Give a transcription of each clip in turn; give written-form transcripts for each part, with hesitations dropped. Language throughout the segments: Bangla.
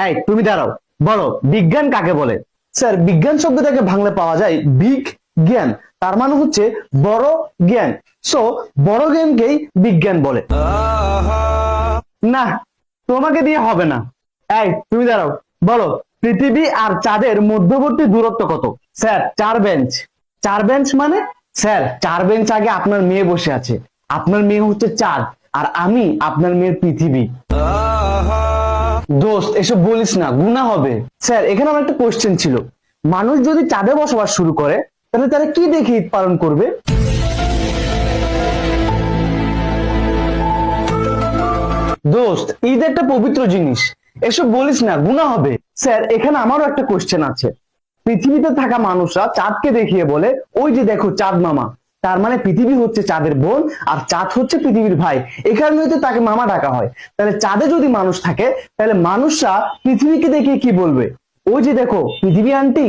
এই তুমি দাঁড়াও, বলো বিজ্ঞান কাকে বলে? স্যার, বিজ্ঞান শব্দটাকে বাংলা পাওয়া যায় বিগ জ্ঞান, তার মানে হচ্ছে বড় জ্ঞান। সো বড় জ্ঞানকেই বিজ্ঞান বলে। না, তোমাকে দিয়ে হবে না। এই তুমি দাঁড়াও, বলো পৃথিবী আর চাঁদের মধ্যবর্তী দূরত্ব কত? Sir, 4 bench. 4 বেঞ্চ মানে? স্যার, 4 বেঞ্চ আগে আপনার মেয়ে বসে আছে। আপনার মেয়ে হচ্ছে চাঁদ, আর আমি আপনার মেয়ের পৃথিবী। দোস্ত, এসব বলিস না, গুনাহ হবে। স্যার, এখানে আমার একটা কোশ্চেন ছিল, মানুষ যদি চাঁদে বসবাস শুরু করে তাহলে তারা কি দেখে ঈদ পালন করবে? দোস্ত, ঈদ একটা পবিত্র জিনিস, এসব বলিস না, গুনাহ হবে। স্যার, এখানে আমারও একটা কোশ্চেন আছে, পৃথিবীতে থাকা মানুষরা চাঁদকে দেখিয়ে বলে ওই যে দেখো চাঁদ মামা, তার মানে পৃথিবী হচ্ছে চাঁদের বোন আর চাঁদ হচ্ছে পৃথিবীর ভাই, এই কারণেই তো তাকে মামা ডাকা হয়। তাহলে চাঁদে যদি মানুষ থাকে তাহলে মানুষরা পৃথিবীকে দেখিয়ে কি বলবে? ওই যে দেখো পৃথিবী আন্টি।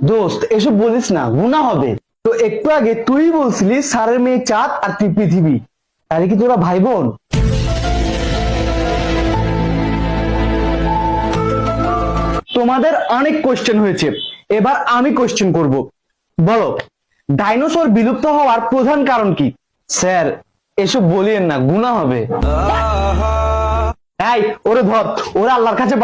দোস্ত, এসব বলিস না, গুনাহ হবে। তো একটু আগে তুই বলছিলি স্যারের মেয়ে চাঁদ আর তুই পৃথিবী, তাহলে কি তোরা ভাই বোন? তোমাদের অনেক কোশ্চেন হয়েছে, এবার আমি কোশ্চেন করব। বলো, ডাইনোসর বিলুপ্ত হওয়ার প্রধান কারণ কি? স্যার, এসব বলিয়েন না, গুনাহ হবে। এই, ওরে ধর, ওরে আল্লাহর কাছে